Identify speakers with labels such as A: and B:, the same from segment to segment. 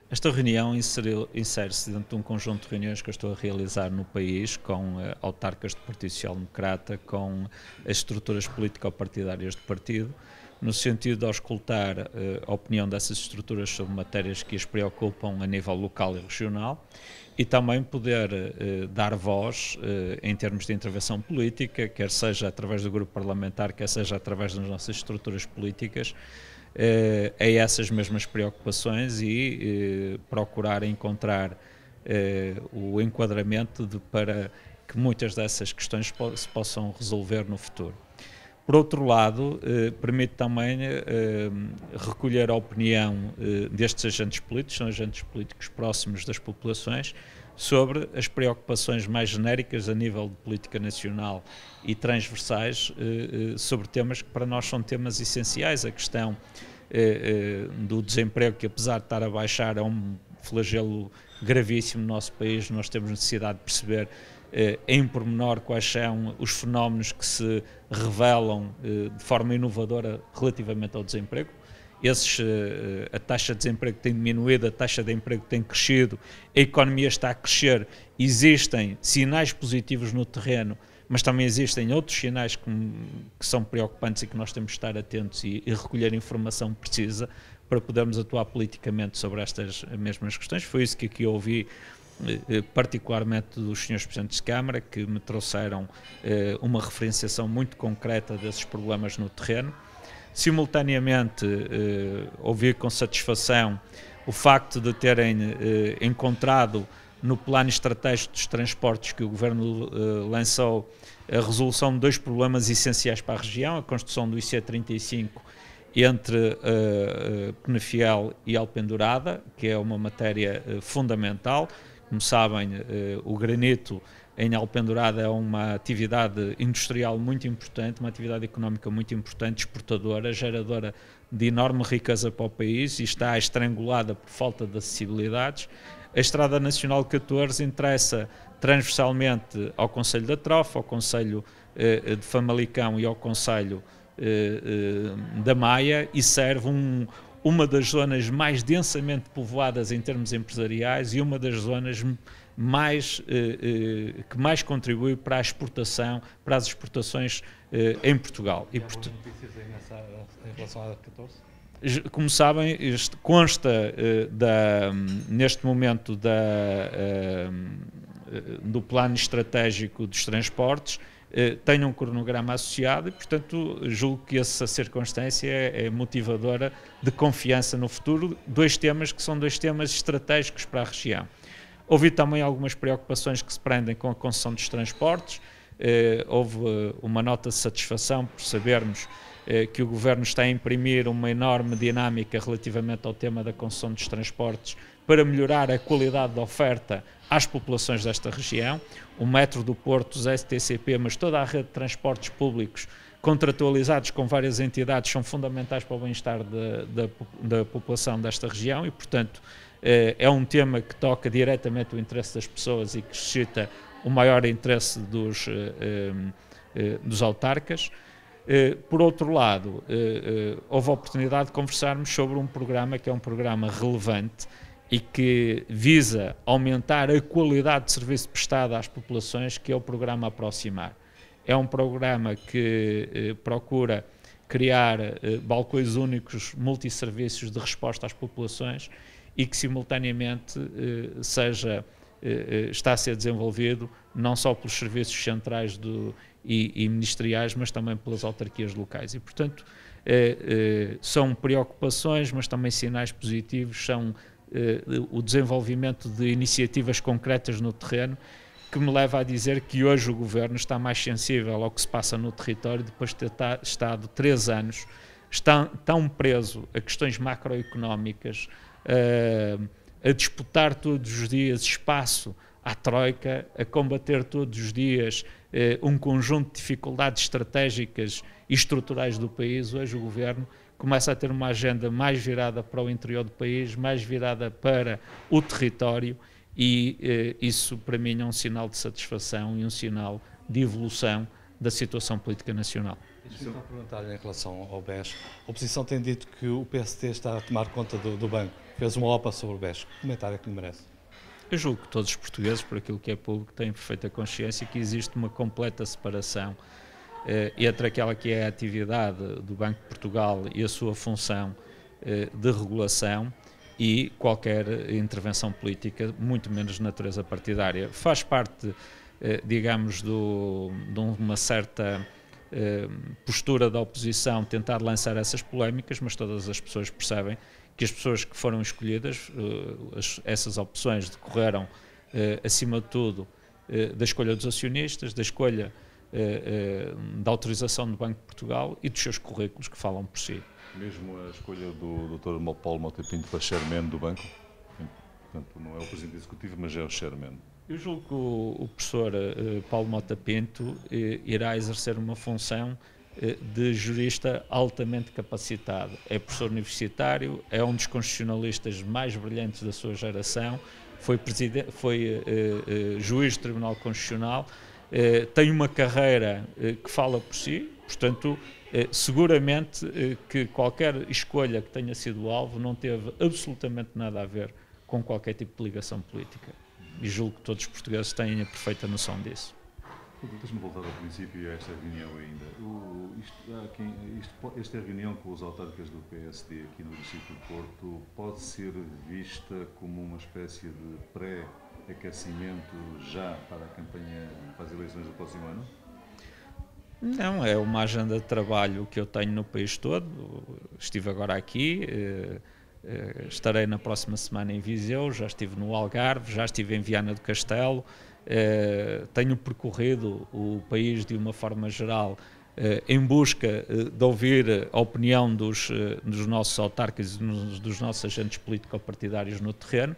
A: Esta reunião insere-se dentro de um conjunto de reuniões que eu estou a realizar no país com autarcas do Partido Social Democrata, com as estruturas político-partidárias do partido, no sentido de auscultar a opinião dessas estruturas sobre matérias que as preocupam a nível local e regional e também poder dar voz em termos de intervenção política, quer seja através do grupo parlamentar, quer seja através das nossas estruturas políticas, a essas mesmas preocupações e procurar encontrar o enquadramento para que muitas dessas questões se possam resolver no futuro. Por outro lado, permite também recolher a opinião destes agentes políticos, são agentes políticos próximos das populações, sobre as preocupações mais genéricas a nível de política nacional e transversais sobre temas que para nós são temas essenciais. A questão do desemprego, que apesar de estar a baixar, é um flagelo gravíssimo no nosso país. Nós temos necessidade de perceber em pormenor quais são os fenómenos que se revelam de forma inovadora relativamente ao desemprego. A taxa de desemprego tem diminuído, a taxa de emprego tem crescido, a economia está a crescer, existem sinais positivos no terreno, mas também existem outros sinais que são preocupantes e que nós temos de estar atentos e recolher informação precisa para podermos atuar politicamente sobre estas mesmas questões. Foi isso que aqui ouvi, particularmente dos senhores presidentes de Câmara, que me trouxeram uma referenciação muito concreta desses problemas no terreno. Simultaneamente, ouvi com satisfação o facto de terem encontrado no plano estratégico dos transportes que o Governo lançou a resolução de dois problemas essenciais para a região: a construção do IC35 entre Penafiel e Alpendurada, que é uma matéria fundamental. Como sabem, o granito em Alpendurada é uma atividade industrial muito importante, uma atividade económica muito importante, exportadora, geradora de enorme riqueza para o país e está estrangulada por falta de acessibilidades. A Estrada Nacional 14 interessa transversalmente ao Concelho da Trofa, ao Concelho de Famalicão e ao Concelho da Maia e serve uma das zonas mais densamente povoadas em termos empresariais e uma das zonas que mais contribui para a exportação, para as exportações em Portugal.
B: E há notícias em relação à 14?
A: Como sabem, consta neste momento do plano estratégico dos transportes, tem um cronograma associado e, portanto, julgo que essa circunstância é motivadora de confiança no futuro. Dois temas que são dois temas estratégicos para a região. Houve também algumas preocupações que se prendem com a concessão dos transportes. Houve uma nota de satisfação por sabermos que o Governo está a imprimir uma enorme dinâmica relativamente ao tema da concessão dos transportes para melhorar a qualidade da oferta às populações desta região. O metro do Porto, os STCP, mas toda a rede de transportes públicos contratualizados com várias entidades são fundamentais para o bem-estar da população desta região e, portanto, é um tema que toca diretamente o interesse das pessoas e que suscita o maior interesse dos autarcas. Por outro lado, houve a oportunidade de conversarmos sobre um programa que é um programa relevante e que visa aumentar a qualidade de serviço prestado às populações, que é o programa Aproximar. É um programa que procura criar balcões únicos multisserviços de resposta às populações e que simultaneamente está a ser desenvolvido não só pelos serviços centrais e ministeriais, mas também pelas autarquias locais. E, portanto, são preocupações, mas também sinais positivos, são o desenvolvimento de iniciativas concretas no terreno, que me leva a dizer que hoje o Governo está mais sensível ao que se passa no território, depois de ter estado 3 anos tão preso a questões macroeconómicas, a disputar todos os dias espaço à Troika, a combater todos os dias um conjunto de dificuldades estratégicas e estruturais do país. Hoje o Governo começa a ter uma agenda mais virada para o interior do país, mais virada para o território e isso para mim é um sinal de satisfação e um sinal de evolução da situação política nacional.
B: Deixa-me só perguntar-lhe em relação ao BES. A oposição tem dito que o PST está a tomar conta do banco. fez uma OPA sobre o BES. Que comentário é que lhe merece?
A: Eu julgo que todos os portugueses, por aquilo que é público, têm perfeita consciência que existe uma completa separação entre aquela que é a atividade do Banco de Portugal e a sua função de regulação e qualquer intervenção política, muito menos de natureza partidária. Faz parte, digamos, de uma certa postura da oposição tentar lançar essas polémicas, mas todas as pessoas percebem que as pessoas que foram escolhidas, essas opções decorreram, acima de tudo, da escolha dos acionistas, da escolha da autorização do Banco de Portugal e dos seus currículos que falam por si.
C: Mesmo a escolha do Dr. Paulo Mota Pinto para chairman do banco, portanto não é o presidente executivo, mas é o chairman.
A: Eu julgo que o professor Paulo Mota Pinto irá exercer uma função de jurista altamente capacitado. É professor universitário, é um dos constitucionalistas mais brilhantes da sua geração, foi juiz do Tribunal Constitucional, tem uma carreira que fala por si, portanto, seguramente que qualquer escolha que tenha sido alvo não teve absolutamente nada a ver com qualquer tipo de ligação política. E julgo que todos os portugueses têm a perfeita noção disso.
C: Deixa-me voltar ao princípio e a esta reunião ainda. Esta reunião com os autárquicos do PSD aqui no distrito do Porto pode ser vista como uma espécie de pré-aquecimento já para a campanha para as eleições do próximo ano?
A: Não, é uma agenda de trabalho que eu tenho no país todo. Estive agora aqui, estarei na próxima semana em Viseu, já estive no Algarve, já estive em Viana do Castelo. Tenho percorrido o país de uma forma geral em busca de ouvir a opinião dos nossos autarcas e dos nossos agentes político-partidários no terreno.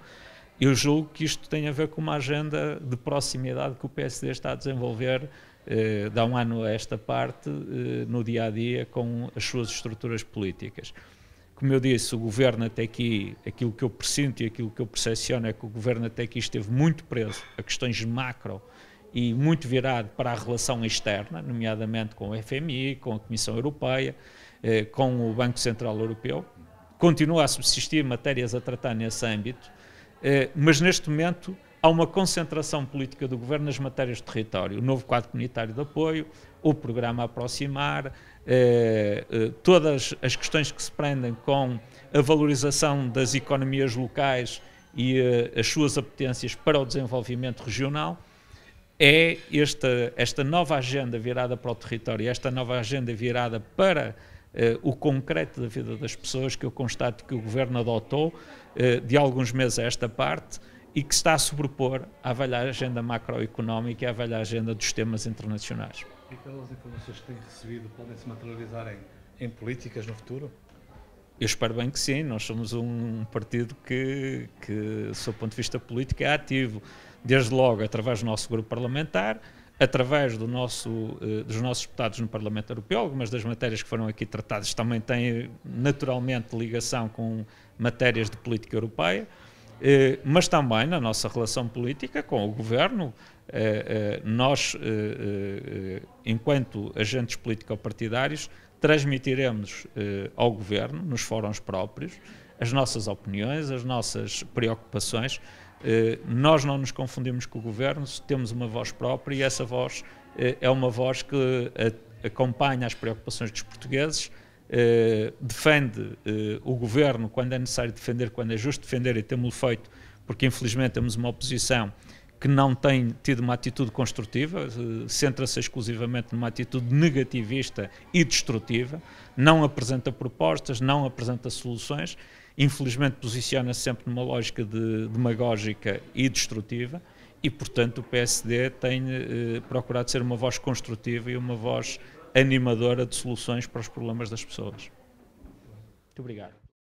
A: Eu julgo que isto tem a ver com uma agenda de proximidade que o PSD está a desenvolver de há um ano a esta parte, no dia-a-dia, com as suas estruturas políticas. Como eu disse, o Governo até aqui, aquilo que eu presinto e aquilo que eu percepciono é que o Governo até aqui esteve muito preso a questões macro e muito virado para a relação externa, nomeadamente com o FMI, com a Comissão Europeia, com o Banco Central Europeu. Continua a subsistir matérias a tratar nesse âmbito, mas neste momento há uma concentração política do Governo nas matérias de território, o novo quadro comunitário de apoio, o programa Aproximar, todas as questões que se prendem com a valorização das economias locais e as suas apetências para o desenvolvimento regional. É esta nova agenda virada para o território, esta nova agenda virada para o concreto da vida das pessoas que eu constato que o Governo adotou de alguns meses a esta parte e que está a sobrepor à velha agenda macroeconómica e à velha agenda dos temas internacionais.
B: E aquelas informações que têm recebido podem se materializar em políticas no futuro?
A: Eu espero bem que sim. Nós somos um partido que, do seu ponto de vista político, é ativo, desde logo através do nosso grupo parlamentar, através dos nossos deputados no Parlamento Europeu. Algumas das matérias que foram aqui tratadas também têm naturalmente ligação com matérias de política europeia, mas também na nossa relação política com o Governo. Nós, enquanto agentes político-partidários, transmitiremos ao Governo, nos fóruns próprios, as nossas opiniões, as nossas preocupações. Nós não nos confundimos com o Governo, temos uma voz própria e essa voz é uma voz que acompanha as preocupações dos portugueses, defende o Governo quando é necessário defender, quando é justo defender, e temos-lo feito, porque infelizmente temos uma oposição que não tem tido uma atitude construtiva, centra-se exclusivamente numa atitude negativista e destrutiva, não apresenta propostas, não apresenta soluções, infelizmente posiciona-se sempre numa lógica demagógica e destrutiva e, portanto, o PSD tem procurado ser uma voz construtiva e uma voz animadora de soluções para os problemas das pessoas. Muito obrigado.